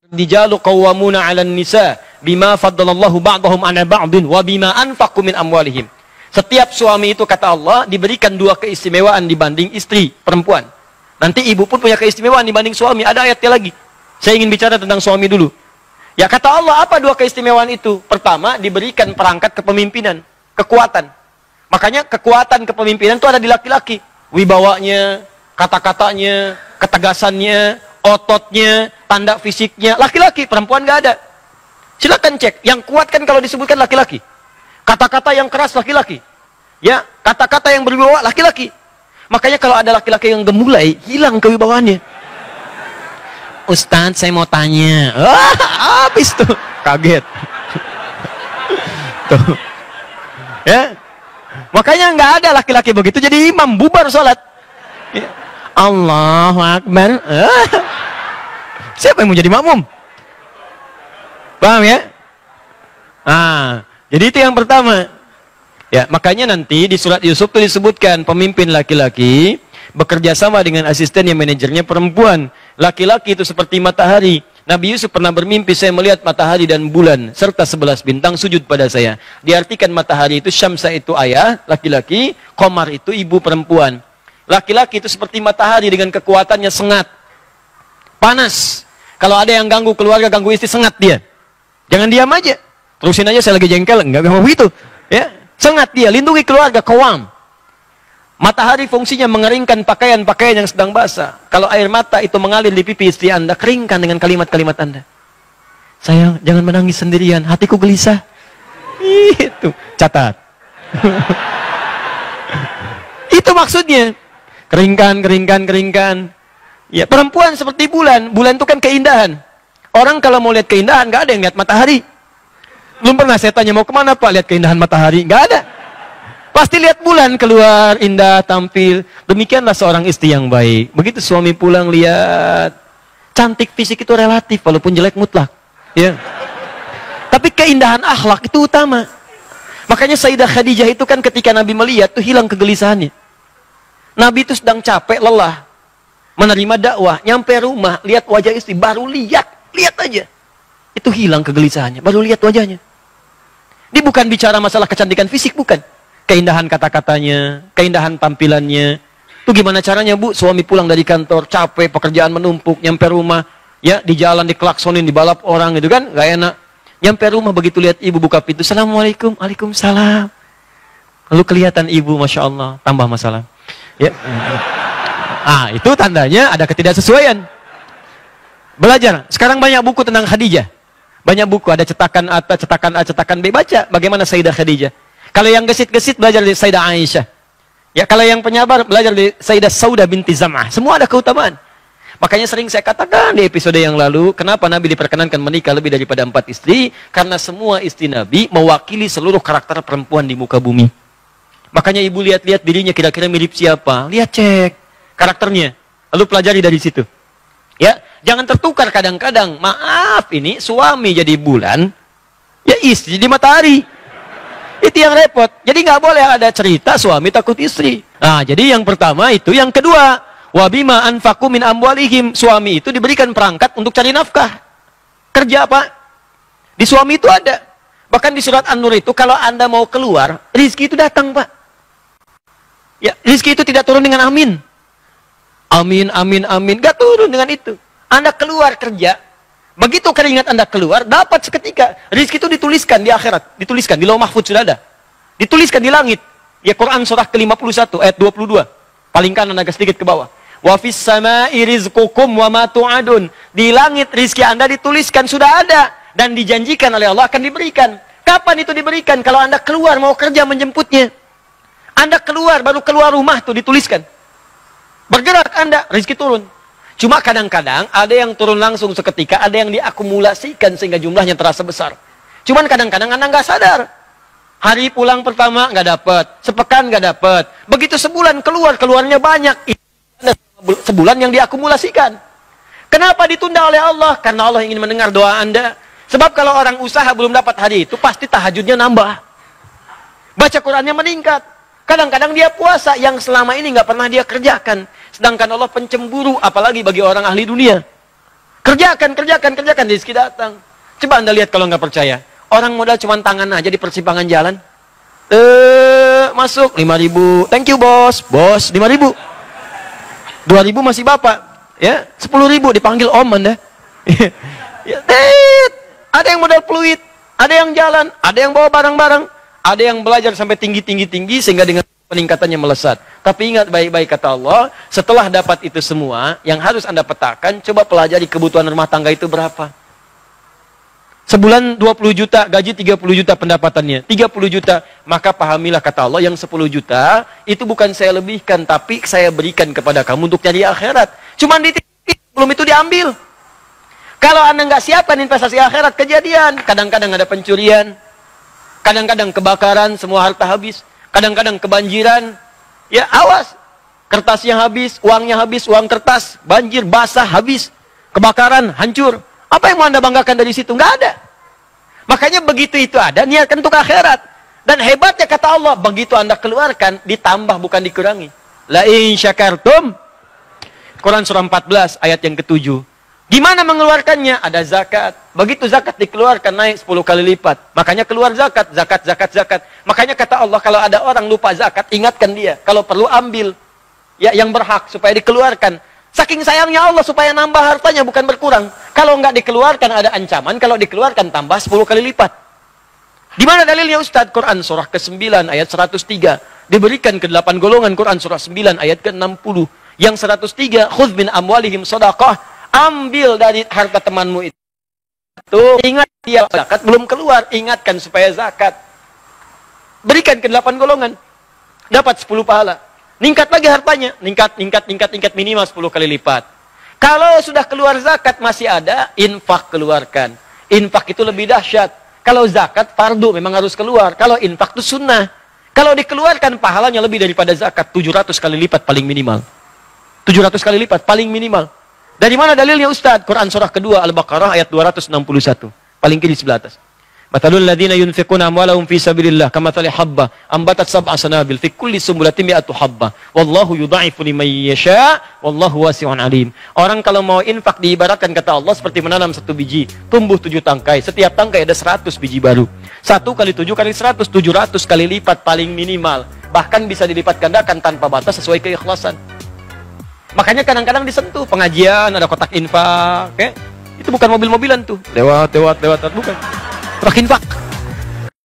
Rijalu qawwamuna 'alan nisa bima faddalallahu ba'dahum 'ala ba'din wa bima anfaqu min amwalihim. Setiap suami itu kata Allah diberikan dua keistimewaan dibanding istri perempuan. Nanti ibu pun punya keistimewaan dibanding suami. Ada ayatnya lagi. Saya ingin bicara tentang suami dulu. Ya kata Allah apa dua keistimewaan itu? Pertama diberikan perangkat kepemimpinan, kekuatan. Makanya kekuatan kepemimpinan itu ada di laki-laki. Wibawanya, kata-katanya, ketegasannya, ototnya, tanda fisiknya. Laki-laki, perempuan nggak ada. Silakan cek. Yang kuat kan kalau disebutkan laki-laki. Kata-kata yang keras laki-laki. Ya, kata-kata yang berwibawa laki-laki. Makanya kalau ada laki-laki yang gemulai, hilang kewibawaannya. Ustaz, saya mau tanya. Habis tuh. Kaget. Tuh. Ya. Makanya nggak ada laki-laki begitu jadi imam, bubar sholat. Ya. Allahu Akbar. Siapa yang mau jadi makmum? Paham ya? Jadi itu yang pertama. Ya, makanya nanti di surat Yusuf itu disebutkan pemimpin laki-laki bekerja sama dengan asisten yang manajernya perempuan. Laki-laki itu seperti matahari. Nabi Yusuf pernah bermimpi, saya melihat matahari dan bulan serta 11 bintang sujud pada saya. Diartikan matahari itu Syamsa itu ayah laki-laki, Qamar itu ibu perempuan. Laki-laki itu seperti matahari dengan kekuatannya sengat. Panas. Kalau ada yang ganggu keluarga, ganggu istri, sengat dia. Jangan diam aja. Terusin aja, saya lagi jengkel, enggak mau begitu. Ya, sengat dia, lindungi keluarga, qawam. Matahari fungsinya mengeringkan pakaian-pakaian yang sedang basah. Kalau air mata itu mengalir di pipi istri Anda, keringkan dengan kalimat-kalimat Anda. Sayang, jangan menangis sendirian, hatiku gelisah. Itu, catat. Itu maksudnya. Keringkan, keringkan, keringkan. Ya, perempuan seperti bulan. Bulan itu kan keindahan. Orang kalau mau lihat keindahan, nggak ada yang lihat matahari. Belum pernah saya tanya mau kemana Pak lihat keindahan matahari, nggak ada. Pasti lihat bulan keluar indah tampil. Demikianlah seorang istri yang baik. Begitu suami pulang lihat cantik fisik itu relatif walaupun jelek mutlak. Ya. Tapi keindahan akhlak itu utama. Makanya Sayyidah Khadijah itu kan ketika Nabi melihat tuh hilang kegelisahannya. Nabi itu sedang capek lelah menerima dakwah, nyampe rumah lihat wajah istri baru lihat aja. Itu hilang kegelisahannya, baru lihat wajahnya. Dia bukan bicara masalah kecantikan fisik, bukan. Keindahan kata-katanya, keindahan tampilannya. Itu gimana caranya Bu? Suami pulang dari kantor, capek, pekerjaan menumpuk, nyampe rumah, ya di jalan diklaksonin, dibalap orang gitu kan, gak enak. Nyampe rumah begitu lihat ibu buka pintu, Assalamualaikum, Waalaikumsalam. Lalu kelihatan ibu, Masya Allah, tambah masalah. Ya. Itu tandanya ada ketidaksesuaian. Belajar. Sekarang banyak buku tentang Khadijah. Banyak buku, ada cetakan A, cetakan A, cetakan B. Baca bagaimana Sayyidah Khadijah. Kalau yang gesit-gesit belajar dari Sayyidah Aisyah. Ya, kalau yang penyabar belajar dari Sayyidah Saudah binti Zam'ah. Semua ada keutamaan. Makanya sering saya katakan di episode yang lalu, kenapa Nabi diperkenankan menikah lebih daripada 4 istri? Karena semua istri Nabi mewakili seluruh karakter perempuan di muka bumi. Makanya ibu lihat-lihat dirinya kira-kira mirip siapa. Lihat cek karakternya. Lalu pelajari dari situ. Ya, jangan tertukar kadang-kadang. Maaf, ini suami jadi bulan, ya istri jadi matahari. Itu yang repot. Jadi nggak boleh ada cerita suami takut istri. Jadi yang pertama itu. Yang kedua, wabima anfaqu min amwalihim. Suami itu diberikan perangkat untuk cari nafkah. Kerja Pak. Di suami itu ada. Bahkan di surat An-Nur itu kalau Anda mau keluar, rizki itu datang Pak. Ya, rizki itu tidak turun dengan amin. Amin, amin, amin. Gak turun dengan itu. Anda keluar kerja. Begitu keringat Anda keluar, dapat seketika. Rizki itu dituliskan di akhirat. Dituliskan, di Lauh Mahfudz sudah ada. Dituliskan di langit. Ya Quran surah ke-51 ayat 22. Paling kanan agak sedikit ke bawah. Wa fis sama'i rizqukum wa ma tu'adun. Di langit rizki Anda dituliskan sudah ada. Dan dijanjikan oleh Allah akan diberikan. Kapan itu diberikan? Kalau Anda keluar mau kerja menjemputnya. Anda keluar, baru keluar rumah tuh dituliskan. Bergerak Anda, rizki turun. Cuma kadang-kadang ada yang turun langsung seketika, ada yang diakumulasikan sehingga jumlahnya terasa besar. Cuman kadang-kadang Anda nggak sadar. Hari pulang pertama nggak dapat, sepekan nggak dapat. Begitu sebulan keluarnya banyak. Sebulan yang diakumulasikan. Kenapa ditunda oleh Allah? Karena Allah ingin mendengar doa Anda. Sebab kalau orang usaha belum dapat hari itu, pasti tahajudnya nambah. Baca Qurannya meningkat. Kadang-kadang dia puasa yang selama ini nggak pernah dia kerjakan. Sedangkan Allah pencemburu, apalagi bagi orang ahli dunia. Kerjakan, rezeki datang. Coba Anda lihat kalau nggak percaya. Orang modal cuma tangan aja di persimpangan jalan. Masuk 5.000. Thank you bos. Bos 5.000. 2.000 masih bapak. Ya, 10.000 dipanggil om Anda. Ya, ada yang modal fluid, ada yang jalan, ada yang bawa barang-barang, ada yang belajar sampai tinggi sehingga dengan peningkatannya melesat. Tapi ingat baik-baik kata Allah, setelah dapat itu semua, yang harus Anda petakan, coba pelajari kebutuhan rumah tangga itu berapa. Sebulan 20 juta, gaji 30 juta pendapatannya, 30 juta, maka pahamilah kata Allah, yang 10 juta, itu bukan saya lebihkan, tapi saya berikan kepada kamu untuk nyari akhirat. Cuman dititip, belum itu diambil. Kalau Anda nggak siapkan investasi akhirat, kejadian. Kadang-kadang ada pencurian. Kadang-kadang kebakaran, semua harta habis. Kadang-kadang kebanjiran. Ya, awas. Kertasnya habis, uang kertas. Banjir, basah, habis. Kebakaran, hancur. Apa yang mau Anda banggakan dari situ? Nggak ada. Makanya begitu itu ada, niatkan untuk akhirat. Dan hebatnya kata Allah, begitu Anda keluarkan, ditambah bukan dikurangi. La in syakartum. Quran surah 14, ayat yang ke-7. Gimana mengeluarkannya? Ada zakat. Begitu zakat dikeluarkan naik 10 kali lipat. Makanya keluar zakat. Makanya kata Allah, kalau ada orang lupa zakat, ingatkan dia. Kalau perlu ambil. Ya, yang berhak supaya dikeluarkan. Saking sayangnya Allah supaya nambah hartanya bukan berkurang. Kalau nggak dikeluarkan ada ancaman. Kalau dikeluarkan tambah 10 kali lipat. Di mana dalilnya Ustadz? Quran surah ke-9 ayat 103. Diberikan ke 8 golongan Quran surah 9 ayat ke-60. Yang 103, khudz min amwalihim shadaqah. Ambil dari harta temanmu itu. Ingat dia zakat belum keluar. Ingatkan supaya zakat. Berikan ke 8 golongan. Dapat 10 pahala. Ningkat lagi hartanya. Ningkat minimal 10 kali lipat. Kalau sudah keluar zakat masih ada, infak keluarkan. Infak itu lebih dahsyat. Kalau zakat fardu memang harus keluar. Kalau infak itu sunnah. Kalau dikeluarkan pahalanya lebih daripada zakat. 700 kali lipat paling minimal. 700 kali lipat paling minimal. Dari mana dalilnya Ustaz? Quran surah kedua Al-Baqarah ayat 261. Paling kiri sebelah atas. Matalul ladzina yunfiquna amwalahum fi sabilillah kamathali habba ambatat sab'a sanabil fi kulli sumbulatin mi'atu habba wallahu yudha'ifu liman yasha wallahu wasi'un alim. Orang kalau mau infak diibaratkan kata Allah seperti menanam 1 biji, tumbuh 7 tangkai. Setiap tangkai ada 100 biji baru. 1 kali 7 kali 100, 700 kali lipat paling minimal. Bahkan bisa dilipat gandakan tanpa batas sesuai keikhlasan. Makanya kadang-kadang disentuh pengajian, ada kotak infak, itu bukan mobil-mobilan tuh. Lewat, bukan. Kotak infak.